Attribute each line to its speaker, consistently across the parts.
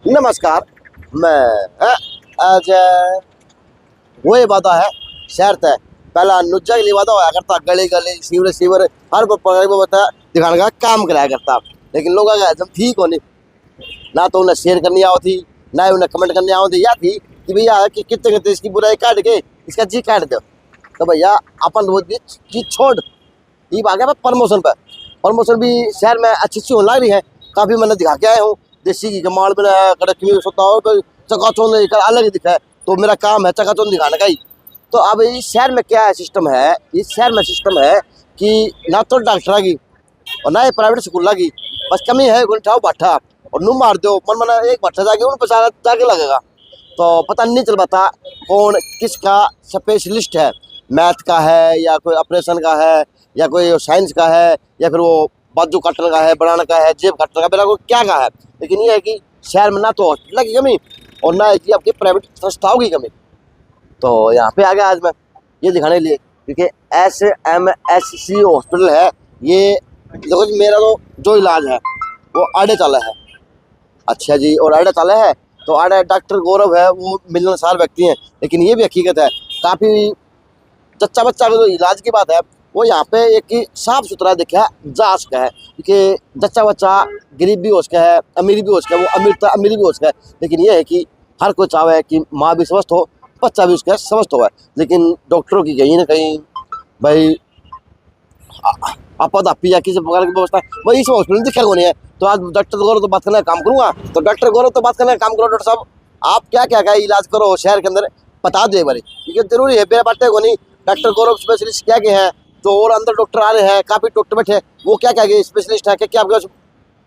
Speaker 1: नमस्कार। मैं आज वही वादा है शहर तय पहला नुजा के लिए वादा होया करता, गली गली सीवर सीवर हर बता दिखाने का काम कराया करता। लेकिन लोग एकदम ठीक होनी ना, तो उन्हें शेयर करनी आओ थी ना ही उन्हें कमेंट करनी आओ थी, या थी कि भैया कि कितने कितने इसकी बुराई काट के इसका जी काट दो। तो भैया अपन वो चीज छोड़, ये आ गया प्रमोशन पर। प्रमोशन भी शहर में अच्छी अच्छी होने लग रही है, काफ़ी मैंने दिखा के आया हूँ। देसी की कमाल में कड़क सोता हो चकाचौंध अलग ही दिखा है, तो मेरा काम है चकाचौंध दिखाने का ही। तो अब इस शहर में क्या है सिस्टम है, इस शहर में सिस्टम है कि ना तो डॉक्टर की और ना ही प्राइवेट स्कूल की, बस कमी है उठाओ भट्ठा और नू मार दो मन मना एक भट्ठा जाके उन बेचारा जाके लगेगा। तो पता नहीं चल पाता कौन किसका स्पेशलिस्ट है, मैथ का है या कोई ऑपरेशन का है या कोई साइंस का है या फिर वो बाजू काटने का है, बनाने का है, जेब काटने का, मेरा को क्या का है। लेकिन ये है कि शहर में ना तो हॉस्पिटल की कमी और ना ही आपकी प्राइवेट संस्थाओं की कमी। तो यहाँ पे आ गया आज मैं ये दिखाने के लिए, क्योंकि SMSC हॉस्पिटल है ये। देखो जी, मेरा तो जो इलाज है वो आड़े चाला है। अच्छा जी, और आड़े चाला है तो आड़े डॉक्टर गौरव है, वो मिलनसार व्यक्ति हैं। लेकिन ये भी हकीकत है, काफ़ी जच्चा बच्चा का जो इलाज की बात है वो यहाँ पे एक साफ सुथरा देखा जांच का है, क्योंकि जच्चा बच्चा गरीब भी हो सका है, अमीर भी हो सका है, वो अमीर भी हो सका है। लेकिन ये है कि हर कोई चाहे कि माँ भी स्वस्थ हो, बच्चा भी उसका स्वस्थ हो। लेकिन डॉक्टरों की कहीं ना कहीं भाई आपदा आपी या किसी प्रकार की व्यवस्था वही इस हॉस्पिटल में दिखा नहीं है। तो आज डॉक्टर गौरव तो बात करने का काम करूँगा, तो डॉक्टर गौरव तो बात करने का काम करो। डॉक्टर साहब आप क्या क्या क्या इलाज करो शहर के अंदर, बता दो एक बार, क्योंकि जरूरी है मेरा बातें को नहीं। डॉक्टर गौरव स्पेशलिस्ट क्या क्या है, जो और अंदर डॉक्टर आ रहे हैं, काफ़ी डॉक्टर बैठे हैं, वो क्या क्या स्पेशलिस्ट है, क्या क्या आपके पास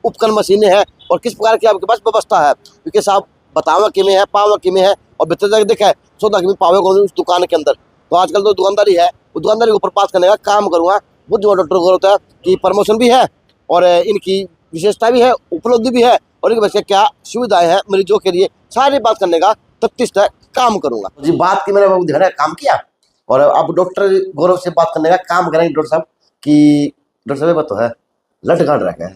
Speaker 1: उपकरण मशीनें हैं और किस प्रकार की आपके पास व्यवस्था है। क्योंकि साहब बतावा कि में है, पावा कि में है और बेहतर जाकर देखा है सौदा कि पावे कौन उस दुकान के अंदर। तो आजकल तो दुकानदारी है, वो दुकानदारी के ऊपर पास करने का काम करूँगा। बुद्ध डॉक्टर गौरव है कि प्रमोशन भी है और इनकी विशेषता भी है, उपलब्धि भी है, और इनके वैसे क्या सुविधाएं हैं मरीजों के लिए, सारी बात करने का तफ्तीश काम करूँगा जी। बात की मैंने ध्यान काम किया और अब डॉक्टर गौरव से बात करने का काम करेंगे। डॉक्टर साहब कि डॉक्टर साहब तो है लट काट रखा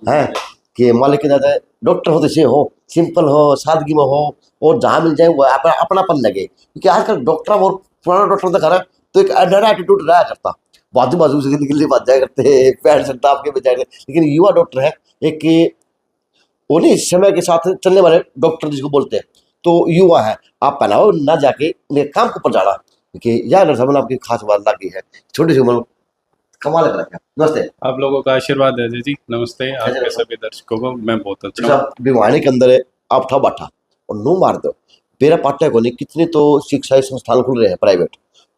Speaker 1: है कि मालिक की दादा डॉक्टर हो तो से हो, सिंपल हो, सादगी में हो और जहाँ मिल जाए वो अपनापन लगे। क्योंकि आजकल डॉक्टर और पुराना डॉक्टर दिखा रहा है तो एक डरा एटीट्यूड रहा करता, बाजू बाजू से निकलने बात जाया करते पैर से दाब के बजाय। लेकिन युवा डॉक्टर है एक वो नहीं समय के साथ चलने वाले डॉक्टर जिसको बोलते हैं, तो युवा है। आप पहनाओ ना जाके मेरे काम को ऊपर जाना, क्योंकि यार डॉक्टर साहब आपकी खास बात लगी है, छोटी सी उम्र कमाल कर रखा है। नमस्ते,
Speaker 2: आप लोगों का आशीर्वाद है जी। नमस्ते आपके सभी दर्शकों को, मैं बहुत अच्छा हूँ।
Speaker 1: भिवानी के अंदर है आप था बैठा और नू मार दो मेरा पाटा को नहीं। कितने तो शिक्षा संस्थान खुल रहे हैं प्राइवेट,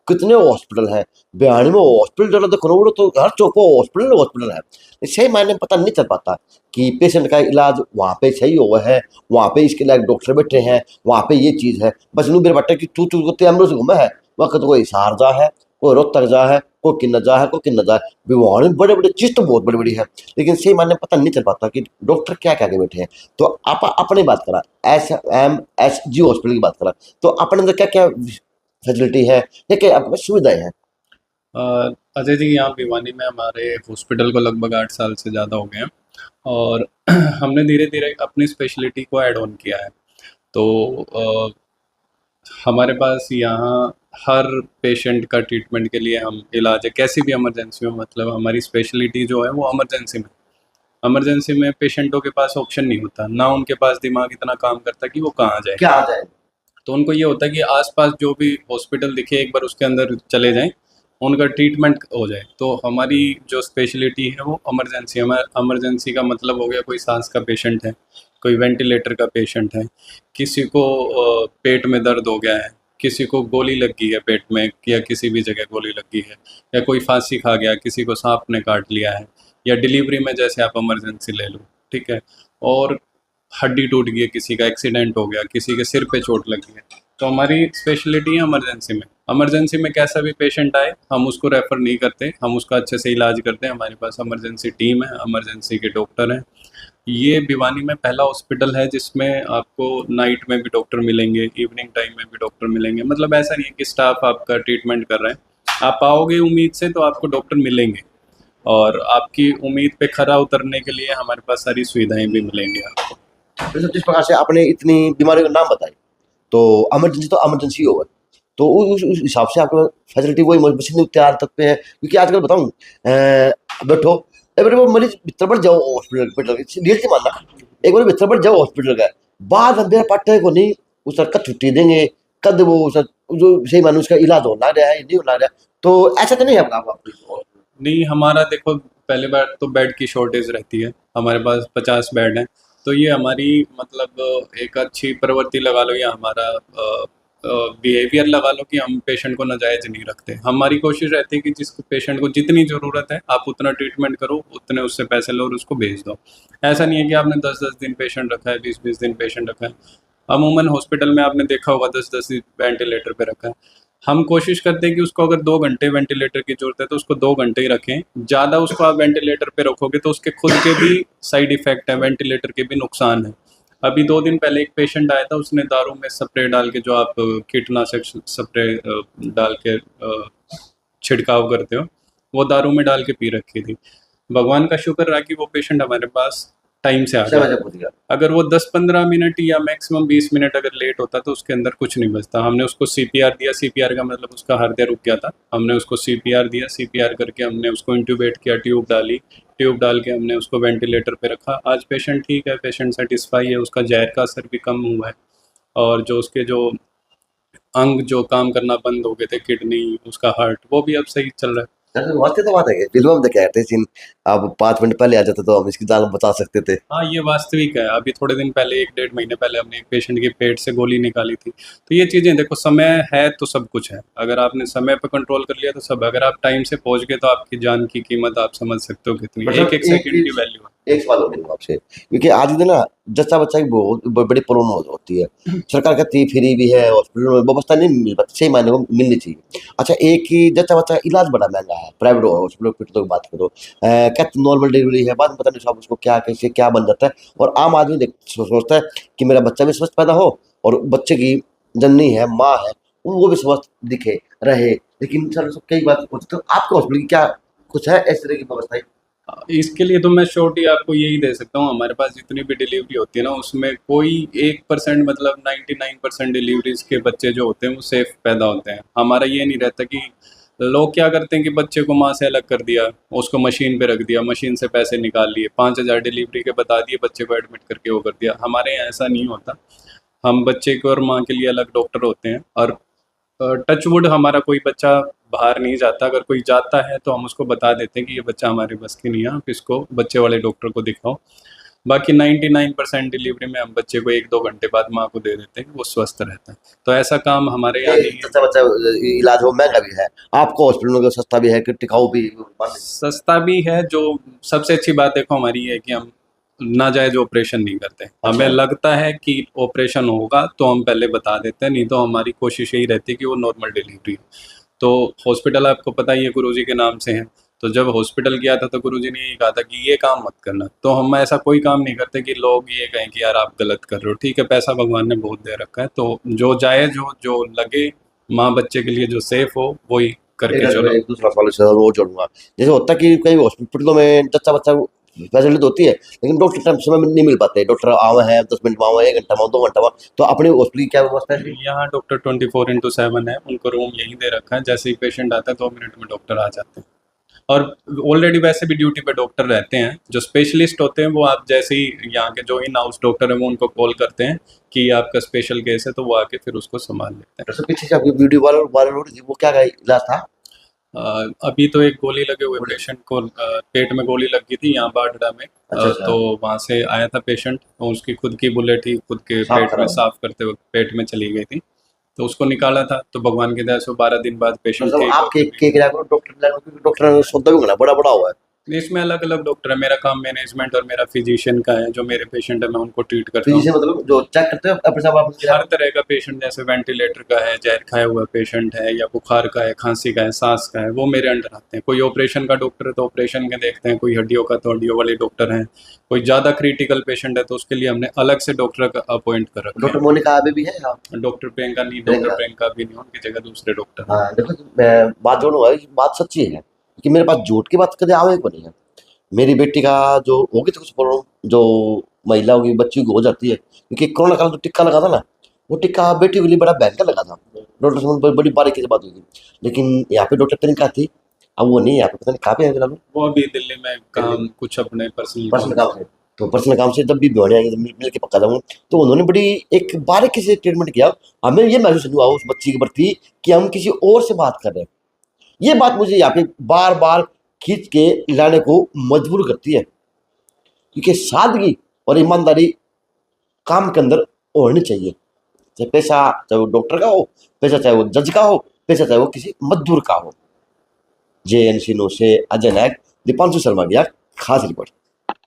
Speaker 1: कितने हॉस्पिटल हैं भिवानी में। हॉस्पिटल जरा देखो तो हर चौक पर हॉस्पिटल हॉस्पिटल है। सही मायने में पता नहीं चल पाता कि पेशेंट का इलाज वहाँ पे सही हुआ है, वहाँ पे इसके लायक डॉक्टर बैठे हैं, वहाँ पे ये चीज़ है। बस नू मेरे बट्टे की तू एमरों से घूमा है, वक्त कोई शारजा है, कोई रोहतक जा है, कोई किन्नर जा है, कोई किन्नर जा है। भिवानी में बड़े बड़े चीज़ तो बहुत बड़ी बड़ी है, लेकिन सही मायने में पता नहीं चल पाता कि डॉक्टर क्या क्या के बैठे हैं। तो आप अपनी बात करा SMSG हॉस्पिटल की बात करा, तो अपने अंदर क्या क्या फैसिलिटी है, क्या क्या आपके पास सुविधाएं हैं।
Speaker 2: अजय जी, यहाँ भिवानी में हमारे हॉस्पिटल को लगभग 8 साल से ज़्यादा हो गए हैं और हमने धीरे धीरे अपनी स्पेशलिटी को ऐड ऑन किया है। तो हमारे पास यहाँ हर पेशेंट का ट्रीटमेंट के लिए हम इलाज है, कैसी भी इमरजेंसी हो। मतलब हमारी स्पेशलिटी जो है वो इमरजेंसी में पेशेंटों के पास ऑप्शन नहीं होता, ना उनके पास दिमाग इतना काम करता कि वो कहाँ जाए,
Speaker 1: क्या आ जाए।
Speaker 2: तो उनको ये होता है कि आसपास जो भी हॉस्पिटल दिखे एक बार उसके अंदर चले जाएं, उनका ट्रीटमेंट हो जाए। तो हमारी जो स्पेशलिटी है वो इमरजेंसी। इमरजेंसी का मतलब हो गया कोई सांस का पेशेंट है, कोई वेंटिलेटर का पेशेंट है, किसी को पेट में दर्द हो गया है, किसी को गोली लग गई है पेट में या किसी भी जगह गोली लग गई है, या कोई फांसी खा गया, किसी को सांप ने काट लिया है, या डिलीवरी में जैसे आप इमरजेंसी ले लो, ठीक है, और हड्डी टूट गई है, किसी का एक्सीडेंट हो गया, किसी के सिर पे चोट लगी है, तो हमारी स्पेशलिटी है इमरजेंसी में। इमरजेंसी में कैसा भी पेशेंट आए हम उसको रेफ़र नहीं करते, हम उसका अच्छे से इलाज करते हैं। हमारे पास इमरजेंसी टीम है, इमरजेंसी के डॉक्टर हैं। ये भिवानी में पहला हॉस्पिटल है जिसमें आपको नाइट में भी डॉक्टर मिलेंगे, इवनिंग टाइम में भी डॉक्टर मिलेंगे। मतलब ऐसा नहीं है कि स्टाफ आपका ट्रीटमेंट कर रहे हैं, आप आओगे उम्मीद से तो आपको डॉक्टर मिलेंगे, और आपकी उम्मीद पे खरा उतरने के लिए हमारे पास सारी सुविधाएं भी मिलेंगी आपको।
Speaker 1: तो जिस प्रकार से आपने इतनी बीमारियों का नाम बताए, तो इमरजेंसी होगा, तो उस हिसाब से आपको फैसिलिटी वही मशीन तैयार तक पे है, क्योंकि आजकल बताऊँ बैठो, एक बार वो मरीज भीतर बढ़ जाओ हॉस्पिटल रियल से मानना, एक बार भीतर बढ़ जाओ हॉस्पिटल का, बाद में मेरा पार्टनर को नहीं उसका कब छुट्टी देंगे, कब वो उसका जो सही मानो उसका इलाज होना रहा है नहीं होना रहा है, तो ऐसा तो नहीं है आपका?
Speaker 2: नहीं, हमारा देखो पहली बार तो बेड की शॉर्टेज रहती है, हमारे पास 50 बेड हैं, तो ये हमारी मतलब एक अच्छी प्रवृत्ति लगा लो या हमारा बिहेवियर लगा लो कि हम पेशेंट को नाजायज नहीं रखते। हमारी कोशिश रहती है कि जिस पेशेंट को जितनी ज़रूरत है आप उतना ट्रीटमेंट करो, उतने उससे पैसे लो और उसको भेज दो। ऐसा नहीं है कि आपने 10-10 दिन पेशेंट रखा है, 20-20 दिन पेशेंट रखा है। अमूमन हॉस्पिटल में आपने देखा होगा 10-10 दिन वेंटिलेटर पे रखा है। हम कोशिश करते हैं कि उसको अगर 2 घंटे वेंटिलेटर की ज़रूरत है तो उसको 2 घंटे ही रखें। ज़्यादा उसको आप वेंटिलेटर पे रखोगे तो उसके खुद के भी साइड इफ़ेक्ट हैं, वेंटिलेटर के भी नुकसान हैं। अभी 2 दिन पहले एक पेशेंट आया था, उसने दारू में स्प्रे डाल के, जो आप कीटनाशक स्प्रे डाल के छिड़काव करते हो, वो दारू में डाल के पी रखी थी। भगवान का शुक्र रहा कि वो पेशेंट हमारे पास टाइम से आ
Speaker 1: समय
Speaker 2: गया।
Speaker 1: जब पहुंच गया।
Speaker 2: अगर वो 10-15 मिनट या मैक्सिमम 20 मिनट अगर लेट होता तो उसके अंदर कुछ नहीं बचता। हमने उसको सीपीआर दिया, सीपीआर का मतलब उसका हृदय रुक गया था। हमने उसको सीपीआर दिया, सीपीआर करके हमने उसको इंट्यूबेट किया, ट्यूब डाली, ट्यूब डाल के हमने उसको वेंटिलेटर पे रखा। आज पेशेंट ठीक है, पेशेंट सेटिस्फाई है, उसका जहर का असर भी कम हुआ है और जो उसके जो अंग जो काम करना बंद हो गए थे, किडनी, उसका हार्ट, वो भी अब सही चल रहा है।
Speaker 1: वास्तव तो बात है, फिल्मों में देखा करते सीन, आप 5 मिनट पहले आ जाते तो हम इसकी जान बचा सकते थे।
Speaker 2: हाँ, ये वास्तविक है। अभी थोड़े दिन पहले 1 डेढ़ महीने पहले हमने एक पेशेंट के पेट से गोली निकाली थी। तो ये चीज़ें देखो, समय है तो सब कुछ है। अगर आपने समय पे कंट्रोल कर लिया तो सब है। अगर आप टाइम से पहुँच गए तो आपकी जान की कीमत आप समझ सकते हो कितनी है।
Speaker 1: मतलब
Speaker 2: एक-एक सेकंड की वैल्यू है।
Speaker 1: एक सवाल और मेरे आपसे, क्योंकि आज दिन ना जच्चा बच्चा की बहुत बड़ी प्रॉब्लम होती है। सरकार कहती है फ्री भी है, हॉस्पिटल में व्यवस्था नहीं मिल पाती, सही मायने में मिलनी चाहिए। अच्छा, एक ही जच्चा बच्चा का इलाज बड़ा महंगा है, प्राइवेट हॉस्पिटल की बात करो, कहते नॉर्मल डिलीवरी है, बाद में पता नहीं साहब उसको क्या कैसे क्या बन जाता है, और आम आदमी सोचता है कि मेरा बच्चा भी स्वस्थ पैदा हो और बच्चे की जननी है, माँ है, वो भी स्वस्थ दिखे रहे, लेकिन सर कई बात होती, तो आपके हॉस्पिटल की क्या कुछ है इस तरह की व्यवस्था?
Speaker 2: इसके लिए तो मैं श्योरिटी आपको यही दे सकता हूँ, हमारे पास जितनी भी डिलीवरी होती है ना, उसमें कोई 1% मतलब 99% डिलीवरीज के बच्चे जो होते हैं वो सेफ पैदा होते हैं। हमारा ये नहीं रहता कि लोग क्या करते हैं कि बच्चे को माँ से अलग कर दिया, उसको मशीन पे रख दिया, मशीन से पैसे निकाल लिए, 5,000 डिलीवरी के बता दिए, बच्चे को एडमिट करके वो कर दिया। हमारे यहाँ ऐसा नहीं होता। हम बच्चे को और माँ के लिए अलग डॉक्टर होते हैं, और टचवुड हमारा कोई बच्चा बाहर नहीं जाता। अगर कोई जाता है तो हम उसको बता देते हैं कि ये बच्चा हमारे बस की नहीं है, आप इसको बच्चे वाले डॉक्टर को दिखाओ। बाकी 99% डिलीवरी में हम बच्चे को 1-2 घंटे बाद माँ को दे देते हैं, वो स्वस्थ रहता है। तो ऐसा काम हमारे यहाँ नहीं है।
Speaker 1: सस्ता बच्चा इलाज हो महंगा भी है, आपको हॉस्पिटल में सस्ता भी है कि टिकाऊ भी?
Speaker 2: सस्ता भी है। जो सबसे अच्छी बात देखो हमारी ये है कि हम नाजायज ऑपरेशन नहीं करते। हमें लगता है कि ऑपरेशन होगा तो हम पहले बता देते हैं, नहीं तो हमारी कोशिश यही रहती है कि वो नॉर्मल डिलीवरी हो। तो हॉस्पिटल आपको पता ही है गुरुजी के नाम से है, तो जब हॉस्पिटल गया था तो गुरुजी ने यही कहा था कि ये काम मत करना। तो हम ऐसा कोई काम नहीं करते कि लोग ये कहें कि यार आप गलत कर रहे हो। ठीक है, पैसा भगवान ने बहुत दे रखा है, तो जो जायज़ हो, जो लगे माँ बच्चे के लिए जो सेफ हो, वही करके चलो।
Speaker 1: एक दूसरा सवाल से और जोड़ूंगा, जैसे होता है कि कई हॉस्पिटलों में जच्चा बच्चा फैसिलिटी तो होती है, लेकिन डॉक्टर टाइम समय में नहीं मिल पाते, डॉक्टर आवे हैं 10 मिनट में आवे, 1 घंटा में 2 घंटा में, तो अपने हॉस्पिटल की क्या व्यवस्था है?
Speaker 2: यहाँ डॉक्टर 24/7 है, उनको रूम यहीं दे रखा है। जैसे ही पेशेंट आता है 2 मिनट में डॉक्टर आ जाते हैं, और ऑलरेडी वैसे भी ड्यूटी पे डॉक्टर रहते हैं। जो स्पेशलिस्ट होते हैं वो आप जैसे ही यहाँ के जो इन हाउस डॉक्टर हैं वो उनको कॉल करते हैं कि आपका स्पेशल केस है, तो वो आके फिर उसको संभाल लेते हैं।
Speaker 1: डॉक्टर पीछे से आपकी वीडियो वायरल वायरल हो रही थी, वो क्या इलाज था?
Speaker 2: अभी तो एक गोली लगे हुए पेशेंट को, पेट में गोली लग गई थी यहाँ बाडड़ा में।
Speaker 1: अच्छा।
Speaker 2: तो वहाँ से आया था पेशेंट, तो उसकी खुद की बुलेट ही खुद के
Speaker 1: साफ
Speaker 2: पेट में
Speaker 1: करा।
Speaker 2: साफ करते वक्त पेट में चली गई थी, तो उसको निकाला था। तो भगवान की दया से 12 दिन बाद पेशेंट
Speaker 1: मतलब
Speaker 2: ठीक हो
Speaker 1: आपके
Speaker 2: गया।
Speaker 1: डॉक्टर सौदा भी होना बड़ा बड़ा हुआ है।
Speaker 2: इसमें अलग अलग डॉक्टर है। मेरा काम मैनेजमेंट और मेरा फिजिशियन का है। जो मेरे पेशेंट है मैं उनको ट्रीट करता हूँ।
Speaker 1: फिजिशियन मतलब जो चेक करते हैं अपने साहब आप?
Speaker 2: हर तरह का पेशेंट, जैसे वेंटिलेटर का है, जहर खाया हुआ पेशेंट है, या बुखार का है, खांसी का है, सांस का है, वो मेरे अंडर आते हैं। कोई ऑपरेशन का डॉक्टर है तो ऑपरेशन के देखते हैं, कोई हड्डियों का तो हड्डियों वाले डॉक्टर हैं, कोई ज़्यादा क्रिटिकल पेशेंट है तो उसके लिए हमने अलग से डॉक्टर का अपॉइंट कर रखा
Speaker 1: डॉक्टर मोनिका अभी भी है यहाँ?
Speaker 2: है। डॉक्टर प्रियंका नहीं, डॉक्टर प्रियंका भी नहीं, उनकी जगह दूसरे डॉक्टर हैं।
Speaker 1: हाँ देखो, मैं बात जोड़ूंगा, बात सच्ची है कि मेरे पास झूठ की बात कदे आवे को नहीं है। मेरी बेटी का जो होगी तो कुछ प्रॉब्लम, जो महिलाओं की बच्ची को हो जाती है, क्योंकि कोरोना काल में तो टिक्का लगा था ना, वो टिक्का बेटी के लिए बड़ा भयंकर लगा था। डॉक्टर से बड़ी बारीकी से बात हुई थी, लेकिन यहाँ पे डॉक्टर तरीका थी, अब वो नहीं है यहाँ पे, पता नहीं कहाँ पे है फिलहाल
Speaker 2: वो अभी दिल्ली में काम कुछ अपने पर्सनल
Speaker 1: पर्सनल काम से। तो पर्सनल काम से जब भी भिवानी आएंगे, जब मिल के पक्का जाऊंगा, तो उन्होंने बड़ी एक बारीकी से ट्रीटमेंट किया। हमें ये महसूस नहीं हुआ उस बच्ची के प्रति कि हम किसी और से बात कर रहे हैं। ये बात मुझे यहाँ पे बार बार खींच के लाने को मजबूर करती है, क्योंकि सादगी और ईमानदारी काम के अंदर होनी चाहिए। चाहे पेशा, चाहे वो डॉक्टर का हो, पेशा चाहे वो जज का हो, पेशा चाहे वो किसी मजदूर का हो। JNC न्यूज़ से अजय नायक, दीपांशु शर्मा की खास रिपोर्ट।